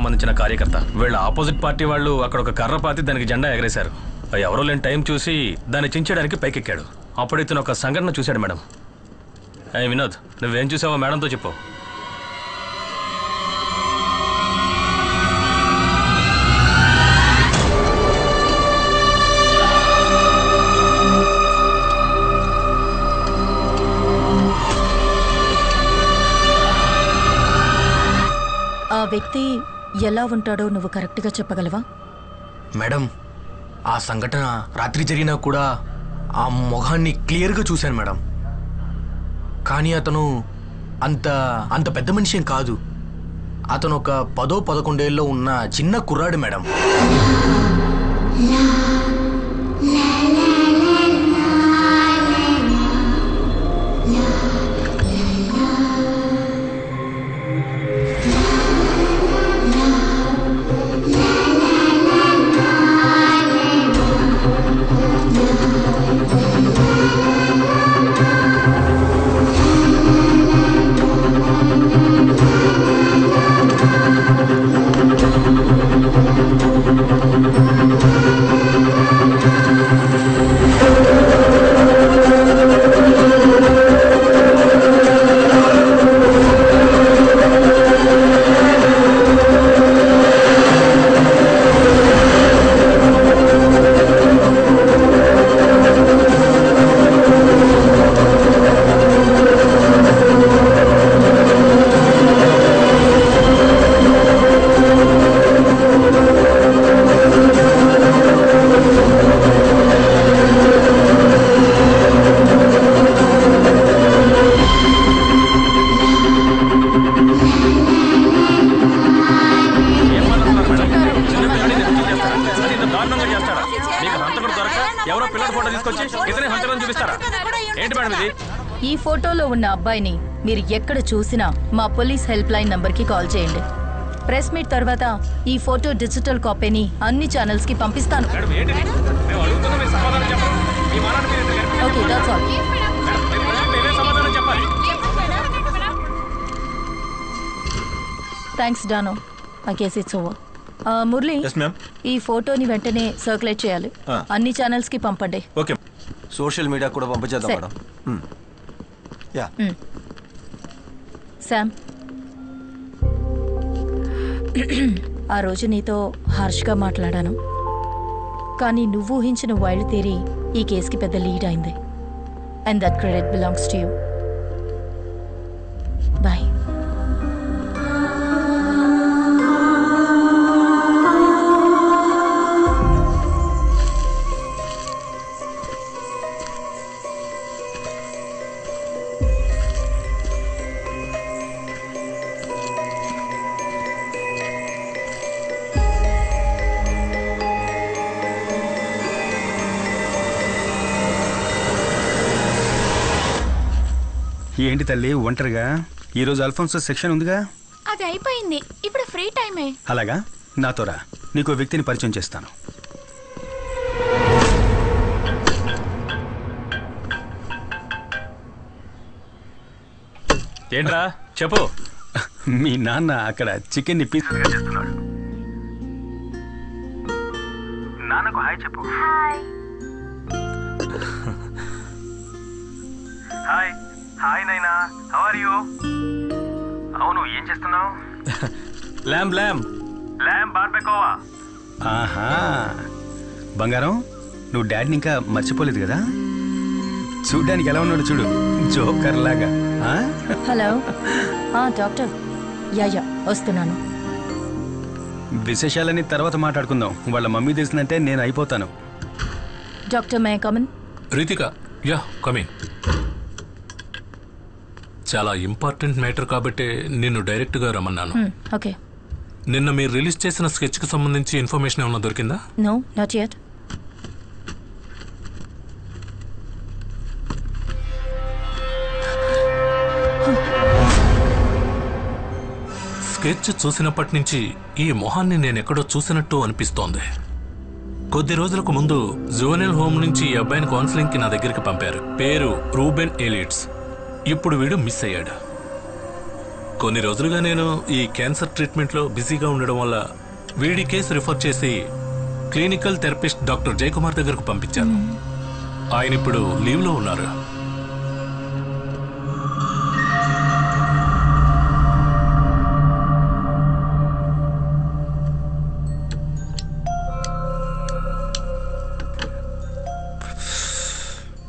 సంబంధించిన కార్యకర్త. వీళ్ళ ఆపోజిట్ పార్టీ వాళ్ళు అక్కడ ఒక కర్ర పాతి దానికి జెండా ఎగరేశారు. ఎవరో లేని టైం చూసి దాన్ని చించడానికి పైకెక్కాడు. అప్పుడు ఇతను ఒక సంఘటన చూశాడు మేడం. వినోద్, నువ్వేం చూసావో మేడంతో చెప్పు. ఆ వ్యక్తి ఎలా ఉంటాడో నువ్వు కరెక్ట్గా చెప్పగలవా? మేడం, ఆ సంఘటన రాత్రి జరిగినా కూడా ఆ మొహాన్ని క్లియర్గా చూశాను మేడం. కానీ అతను అంత పెద్ద మనిషి ఏం కాదు. అతను ఒక 10-11 ఏళ్ళలో ఉన్న చిన్న కుర్రాడు మేడం. ఈ ఫోటోలో ఉన్న అబ్బాయిని మీరు ఎక్కడ చూసినా మా పోలీస్ హెల్ప్ లైన్ నంబర్కి కాల్ చేయండి. ప్రెస్ మీట్ తర్వాత ఈ ఫోటో డిజిటల్ కాపీని అన్ని ఛానల్స్ కి పంపిస్తాను. Okay, that's all. థ్యాంక్స్ డానో. I guess it's over. Murali, ఈ ఫోటోని వెంటనే సర్క్యులేట్ చేయాలి. అన్ని ఛానల్స్ కి పంపండి. ఓకే, సోషల్ మీడియా కూడా పంపించేద్దాం మేడం. శామ్, ఆ రోజు నీతో హార్ష్గా మాట్లాడాను, కానీ నువ్వు ఊహించిన వైల్డ్ థియరీ ఈ కేసుకి పెద్ద లీడ్ అయింది. And that credit belongs to you. Bye. ఏంటి తల్లి ఒంటరిగా? ఈరోజు అల్ఫోన్సో సెక్షన్ ఉందిగా? అది అయిపోయింది, ఇప్పుడు ఫ్రీ టైమే. అలాగా, నాతో రా, నీకు వ్యక్తిని పరిచయం చేస్తాను. ఏంట్రా చెప్పు. మీ నాన్న అక్కడ చికెన్ ని పీస్ చేస్తున్నాడు. నాన్నకు హాయ్ చెప్పు. హాయ్. హాయ్ నైనా, హౌ ఆర్ యు? అవును, ఏం చేస్తున్నావు? ల్యామ్ బార్బెకోవా. ఆహా, బంగారం, నువ్వు డాడీని ఇంకా మర్చిపోలేదు కదా? చూడ్డానికి ఎలా ఉన్నాడు చూడు, జోకర్ లాగా. Hello doctor. యా వస్తున్నాను. విశేషాలని తర్వాత మాట్లాడుకుందాం. వాళ్ళ మమ్మీ తెలిసిందంటే నేను అయిపోతాను. Doctor, may I come in? Ritika, yeah come in. చాలా ఇంపార్టెంట్ మ్యాటర్ కాబట్టి నిన్ను డైరెక్ట్ గా రమ్మన్నాను. ఓకే. నిన్న మీరు రిలీజ్ చేసిన స్కెచ్ కి సంబంధించి ఇన్ఫర్మేషన్ ఏమైనా దొరికిందా? No, not yet. స్కెచ్ చూసినప్పటి నుంచి ఈ మొహాన్ని నేను ఎక్కడో చూసినట్టు అనిపిస్తోంది. కొద్ది రోజులకు ముందు జువెనైల్ హోమ్ నుంచి ఈ అబ్బాయిని కౌన్సిలింగ్ కి నా దగ్గరికి పంపారు. పేరు రూబెన్ ఎలిట్స్. ఇప్పుడు వీడు మిస్ అయ్యాడు. కొన్ని రోజులుగా నేను ఈ క్యాన్సర్ ట్రీట్మెంట్లో బిజీగా ఉండడం వల్ల వీడి కేసు రిఫర్ చేసి క్లినికల్ థెరపిస్ట్ డాక్టర్ జయకుమార్ దగ్గరకు పంపించాను. ఆయన ఇప్పుడు లీవ్లో ఉన్నారు.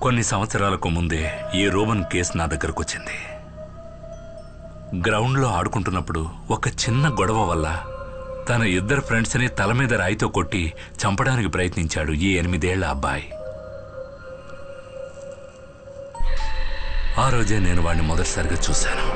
కొన్ని సంవత్సరాలకు ముందే ఈ రోమన్ కేసు నా దగ్గరకు వచ్చింది. గ్రౌండ్లో ఆడుకుంటున్నప్పుడు ఒక చిన్న గొడవ వల్ల తన ఇద్దరు ఫ్రెండ్స్ని తల మీద రాయితో కొట్టి చంపడానికి ప్రయత్నించాడు ఈ 8 ఏళ్ల అబ్బాయి. ఆ రోజే నేను వాడిని మొదటిసారిగా చూశాను.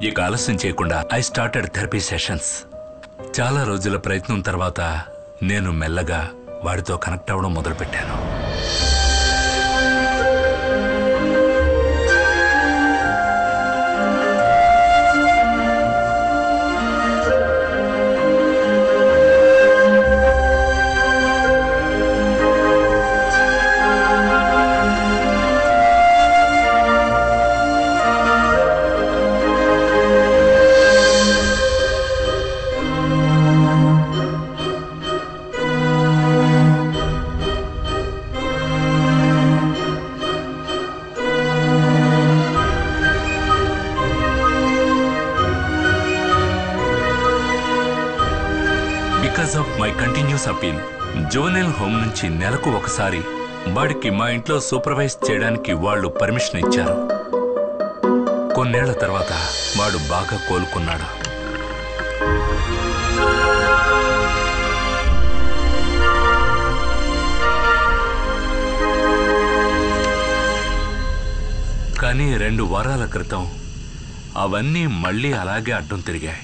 ఇక ఆలస్యం చేయకుండా ఐ స్టార్టెడ్ థెరపీ సెషన్స్. చాలా రోజుల ప్రయత్నం తర్వాత నేను మెల్లగా వాడితో కనెక్ట్ అవ్వడం మొదలుపెట్టాను. Because of my continuous appeal, juvenile home నుంచి నెలకు ఒకసారి వాడికి మా ఇంట్లో సూపర్వైజ్ చేయడానికి వాళ్ళు పర్మిషన్ ఇచ్చారు. కొన్నేళ్ల తర్వాత వాడు బాగా కోలుకున్నాడు. కానీ 2 వారాల క్రితం అవన్నీ మళ్ళీ అలాగే అడ్డం తిరిగాయి.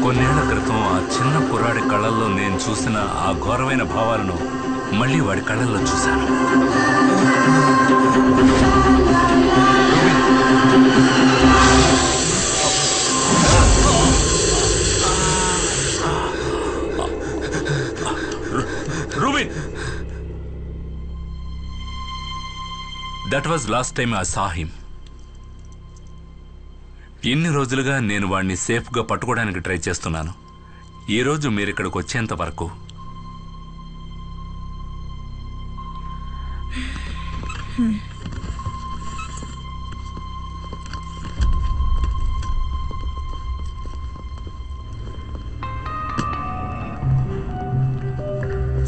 కొన్నేళ్ల క్రితం ఆ చిన్న కుర్రాడి కళ్ళల్లో నేను చూసిన ఆ ఘోరమైన భావాలను మళ్ళీ వాడి కళ్ళల్లో చూశాను. Rubin, that was last time I saw him. ఇన్ని రోజులుగా నేను వాడిని సేఫ్గా పట్టుకోవడానికి ట్రై చేస్తున్నాను. ఈరోజు మీరు ఇక్కడికి వచ్చేంత వరకు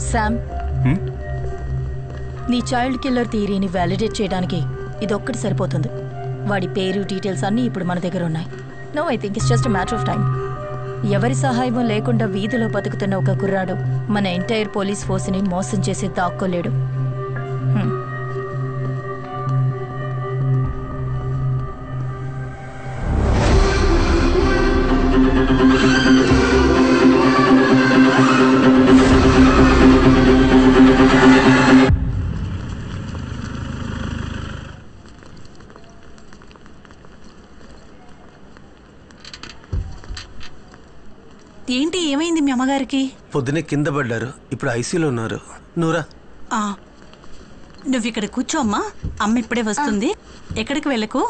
శామ్, నీ చైల్డ్ కిల్లర్ థియరీని వ్యాలిడేట్ చేయడానికి ఇదొక్కటి సరిపోతుంది. వాడి పేరు డీటెయిల్స్ అన్నీ ఇప్పుడు మన దగ్గర ఉన్నాయి. No, I think it's just a matter of time. ఎవరి సహాయం లేకుండా వీధిలో బతుకుతున్న ఒక కుర్రాడు మన ఎంటైర్ పోలీస్ ఫోర్స్ని మోసం చేసి దాక్కోలేడు. ఏంటి ఏమైంది మీ అమ్మగారికి? పొద్దునే కింద పడ్డారు, ఇప్పుడు ఐసీలో ఉన్నారు. నూరా నువ్వు ఇక్కడ కూర్చో అమ్మా, అమ్మ ఇప్పుడే వస్తుంది. ఎక్కడికి వెళ్ళకు.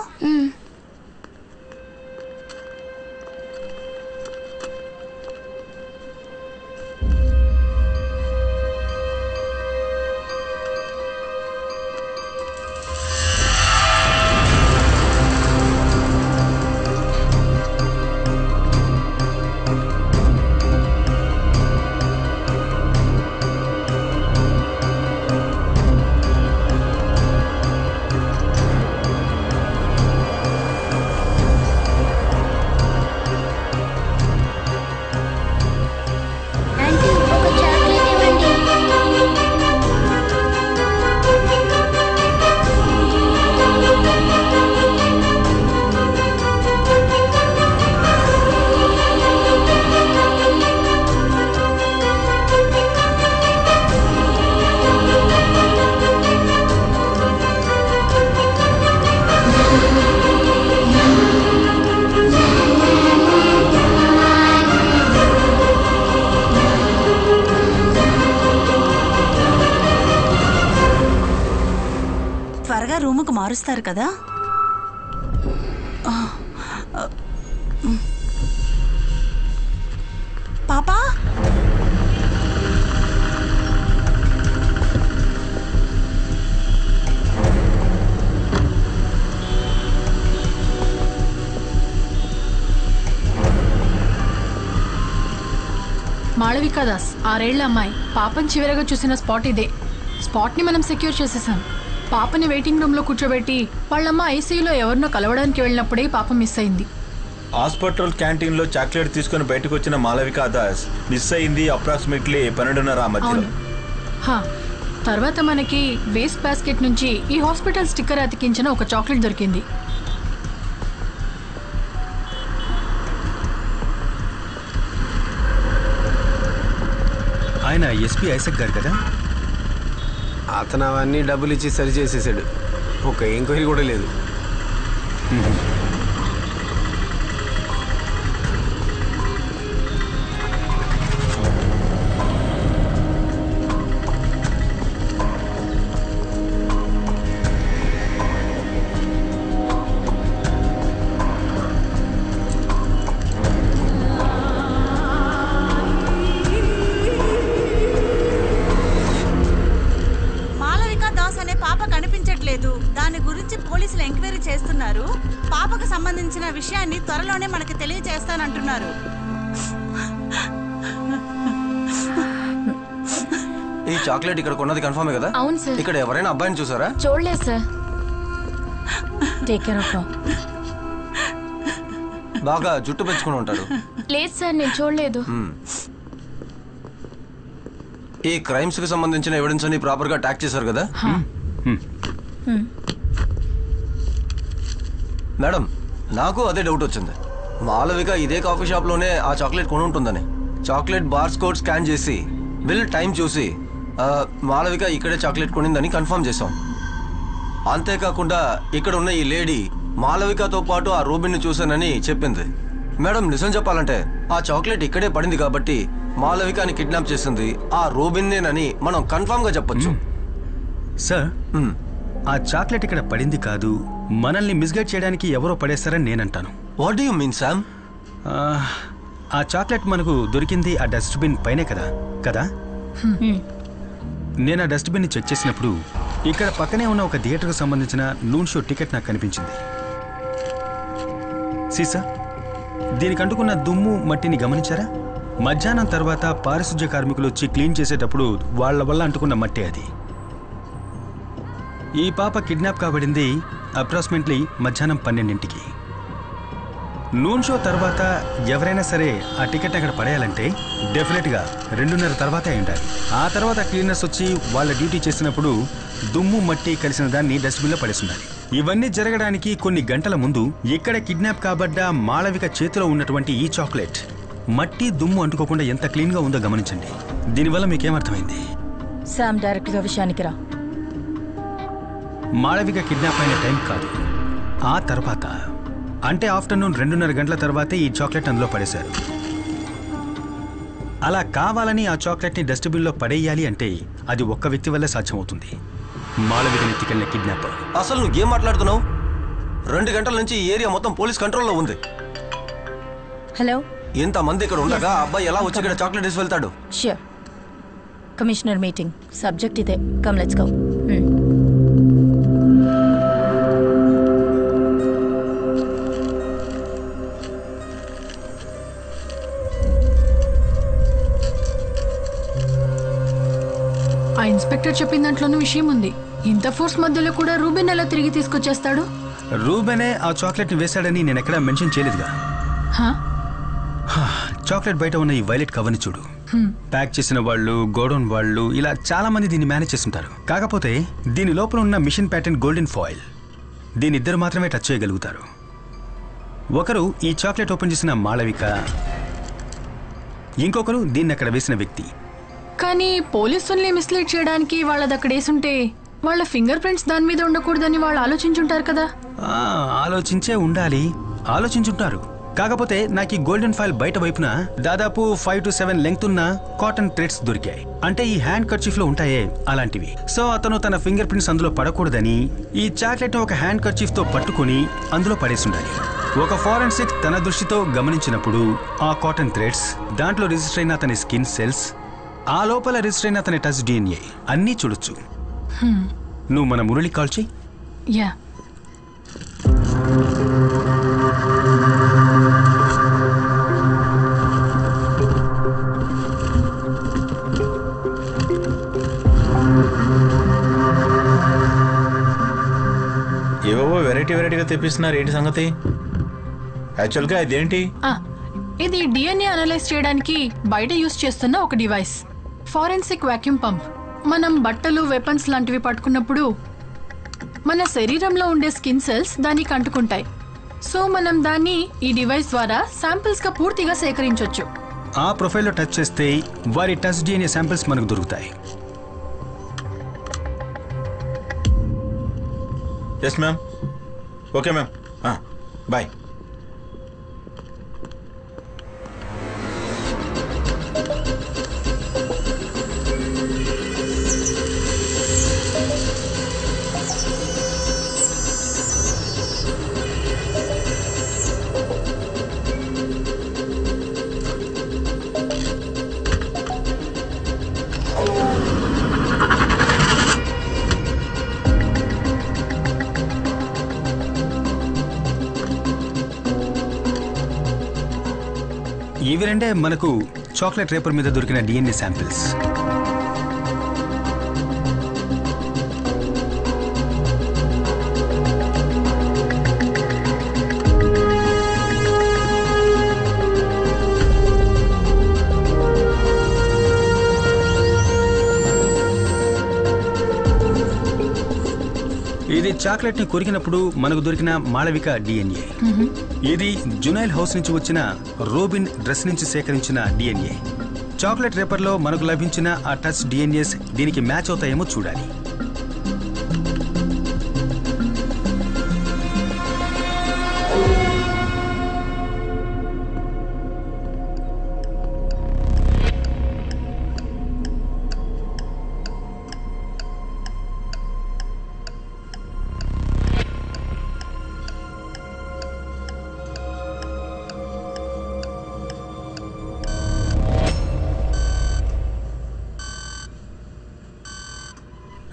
త్వరగా రూముకు మారుస్తారు కదా. పాపా మాళవికా దాస్ 6 ఏళ్ల అమ్మాయి. పాపని చివరగా చూసిన స్పాట్ ఇదే. స్పాట్ని మనం సెక్యూర్ చేసేసాం. పాపని వెయిటింగ్ రూమ్లో కూర్చోబెట్టి వాళ్ళమ్మ ఐసీయూలో ఎవరినో కలవడానికి వెళ్ళినప్పుడే పాప మిస్ అయింది. హాస్పిటల్ క్యాంటీన్లో చాక్లెట్ తీసుకుని బయటకు వచ్చిన మాళవికా దాస్ మిస్ అయింది అప్రాక్సిమేట్లీ 12:30 మధ్యలో. తర్వాత మనకి వేస్ట్ బాస్కెట్ నుంచి ఈ హాస్పిటల్ స్టిక్కర్ అతికించిన ఒక చాక్లెట్ దొరికింది. ఆయన ఎస్పీ ఐసక్ గారు కదా. అతను అవన్నీ డబ్బులు ఇచ్చి సరి చేసేసాడు. ఒక ఎంక్వైరీ కూడా లేదు. దాని గురించి పోలీసులు ఎంక్వైరీ చేస్తున్నారు. పాపకు సంబంధించిన విషయాన్ని త్వరలోనే మనకి తెలియజేస్తానంటున్నారు. ఈ చాక్లెట్ ఇక్కడ కొన్నది కన్ఫర్మే కదా? అవును సార్. ఇక్కడ ఎవరైనా అబ్బాయిని చూసారా? చూడలేదు సార్. Take care of. బాగా జుట్టు పెంచుకుని ఉంటాడు. లేదు సార్, నేను చూడలేదు. ఈ క్రైమ్స్ కి సంబంధించిన ఎవిడెన్స్ అన్ని ప్రాపర్ గా ట్యాగ్ చేశారు కదా? మేడం, నాకు అదే డౌట్ వచ్చింది. మాళవిక ఇదే కాఫీ షాప్ లోనే ఆ చాక్లెట్ కొని ఉంటుందని. చాక్లెట్ బార్స్ కోడ్ స్కాన్ చేసి బిల్ టైం చూసి మాళవిక ఇక్కడే చాక్లెట్ కొనిందని కన్ఫర్మ్ చేసాం. అంతేకాకుండా ఇక్కడ ఉన్న ఈ లేడీ మాళవికతో పాటు ఆ రూబిన్ ని చూశానని చెప్పింది. మేడం, నిజం చెప్పాలంటే ఆ చాక్లెట్ ఇక్కడే పడింది కాబట్టి మాళవికని కిడ్నాప్ చేసింది ఆ రూబిన్నేనని మనం కన్ఫర్మ్ గా చెప్పొచ్చు. సార్, ఆ చాక్లెట్ ఇక్కడ పడింది కాదు, మనల్ని మిస్గైడ్ చేయడానికి ఎవరో పడేస్తారని నేనంటాను. What do you mean Sam? ఆ చాక్లెట్ మనకు దొరికింది ఆ డస్ట్బిన్ పైనే కదా. నేను ఆ డస్ట్బిన్ ని చెక్ చేసినప్పుడు ఇక్కడ పక్కనే ఉన్న ఒక థియేటర్కు సంబంధించిన నూన్ షో టికెట్ నాకు కనిపించింది. సీసా, దీనికి అంటుకున్న దుమ్ము మట్టిని గమనించారా? మధ్యాహ్నం తర్వాత పారిశుధ్య కార్మికులు వచ్చి క్లీన్ చేసేటప్పుడు వాళ్ళ వల్ల అంటుకున్న మట్టి అది. ఈ పాప కిడ్నాప్ కాబడింది అప్రాక్సిమేట్లీ మధ్యాహ్నం 12ంటికి. నూన్ షో తర్వాత ఎవరైనా సరే ఆ టికెట్ అక్కడ పడేయాలంటే డెఫినెట్గా 2:30 తర్వాతే అయి ఉండాలి. ఆ తర్వాత క్లీనర్స్ వచ్చి వాళ్ళ డ్యూటీ చేసినప్పుడు దుమ్ము మట్టి కలిసిన దాన్ని డస్ట్బిన్లో పడేసిండాలి. ఇవన్నీ జరగడానికి కొన్ని గంటల ముందు ఇక్కడ కిడ్నాప్ కాబడ్డ మాళవిక చేతిలో ఉన్నటువంటి ఈ చాక్లెట్ మట్టి దుమ్ము అంటుకోకుండా ఎంత క్లీన్గా ఉందో గమనించండి. దీనివల్ల మీకేమర్థమైంది? శామ్, డైరెక్ట్గా విషయానికి రా. మాళవిక కిడ్నాప్ అయిన టైం కాదు, ఆ తర్వాత అంటే ఆఫ్టర్నూన్ 2:30 గంటల తర్వాతే ఈ చాక్లెట్ అందులో పడేశారు. అలా కావాలని ఆ చాక్లెట్ని డస్ట్బిన్లో పడేయాలి అంటే అది ఒక్క వ్యక్తి వల్లే సాధ్యమవుతుంది, మాళవికని ఎత్తుకెళ్ళిన కిడ్నాపర్. అసలు నువ్వు ఏం మాట్లాడుతున్నావు? 2 గంటల నుంచి ఈ ఏరియా మొత్తం పోలీస్ కంట్రోల్లో ఉంది. హలో, ఇంతమంది ఇక్కడ ఉండగా అబ్బాయి ఎలా వచ్చి ఇక్కడ చాక్లెట్ వేసి వెళ్తాడు? ష్యూర్. కమిషనర్ మీటింగ్, సబ్జెక్ట్ ఇదే. Come let's go. ఆ ఇన్స్పెక్టర్ చెప్పిన దాంట్లోనూ విషయం ఉంది. ఇంత ఫోర్స్ మధ్యలో కూడా రూబెన్ ఎలా తిరిగి తీసుకొచ్చేస్తాడు? రూబెనే ఆ చాక్లెట్ని వేశాడని నేను ఎక్కడా మెన్షన్ చేయలేదుగా. చాక్లెట్ బయట ఉన్న ఈ వైలెట్ కవర్ని చూడు. ప్యాక్ చేసిన వాళ్ళు, గోడౌన్ వాళ్ళు, ఇలా చాలా మంది దీన్ని మేనేజ్ చేస్తుంటారు. కాకపోతే దీని లోపల ఉన్న మిషన్ ప్యాటర్న్ గోల్డెన్ ఫాయిల్, దీని ఇద్దరు మాత్రమే టచ్ చేయగలుగుతారు. ఒకరు ఈ చాక్లెట్ ఓపెన్ చేసిన మాళవిక, ఇంకొకరు దీన్ని అక్కడ వేసిన వ్యక్తి. కానీ పోలీసుల్ని మిస్లీడ్ చేయడానికి వాళ్ళది అక్కడ వేసుంటే వాళ్ళ ఫింగర్ ప్రింట్స్ దాని మీద ఉండకూడదని వాళ్ళు ఆలోచించుంటారు కదా. ఆలోచించే ఉండాలి, ఆలోచించుంటారు. కాకపోతే నాకు ఈ గోల్డెన్ ఫాయిల్ బయట వైపున దాదాపు 5 to 7 లెంగ్త్ ఉన్న కాటన్ థ్రెడ్స్ దొరికాయి. అంటే ఈ హ్యాండ్ కర్చీఫ్ లో ఉంటాయే అలాంటివి. సో అతను తన ఫింగర్ ప్రింట్స్ అందులో పడకూడదని ఈ చాక్లెట్ ఒక హ్యాండ్ కర్చీఫ్ తో పట్టుకుని అందులో పడేసుండాలి. ఒక ఫారెన్సిక్ తన దృష్టితో గమనించినప్పుడు ఆ కాటన్ థ్రెడ్స్, దాంట్లో రిజిస్టర్ అయిన అతని స్కిన్ సెల్స్, ఆ లోపల రిజిస్టర్ అయిన అతని టచ్ DNA అన్నీ చూడొచ్చు. నువ్వు మన మురళి కాల్ చెయ్యి. యా. ఏవో వెరైటీగా తెప్పిస్తున్నారు, ఏంటి సంగతి? యాక్చువల్గా ఇదేంటి? ఇది DNA అనలైజ్ చేయడానికి బయట యూస్ చేస్తున్న ఒక డివైస్, ఫారెన్సిక్ వాక్యూమ్ పంప్. మనం బట్టలు, వెపన్స్ లాంటివి పట్టుకున్నప్పుడు మన శరీరంలో ఉండే స్కిన్ సెల్స్ దానికి అంటుకుంటాయి. సో మనం దాన్ని ఈ డివైస్ ద్వారా శాంపిల్స్ గా పూర్తిగా సేకరించవచ్చు. ఆ ప్రొఫైల్లో టచ్ చేస్తే వారి టచ్ DNA శాంపిల్స్ మనకు దొరుకుతాయి. Yes ma'am. Okay ma'am, bye. ఇవి రెండే మనకు చాక్లెట్ రేపర్ మీద దొరికిన DNA శాంపిల్స్. ఇది చాక్లెట్ ని కొరికినప్పుడు మనకు దొరికిన మాళవిక DNA. ఇది జునైల్ హౌస్ నుంచి వచ్చిన రోబిన్ డ్రెస్ నుంచి సేకరించిన DNA. చాక్లెట్ రేపర్ లో మనకు లభించిన ఆ టచ్ DNAs దీనికి మ్యాచ్ అవుతాయేమో చూడాలి.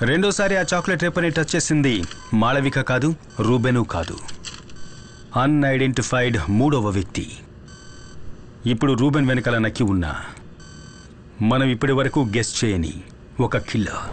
రెండోసారి ఆ చాక్లెట్ రేపర్ని టచ్ చేసింది మాళవిక కాదు, రూబెను కాదు, అన్ఐడెంటిఫైడ్ మూడవ వ్యక్తి. ఇప్పుడు రూబెన్ వెనకాల నక్కి ఉన్నా మనం ఇప్పటి వరకు గెస్ చేయని ఒక కిల్లర్.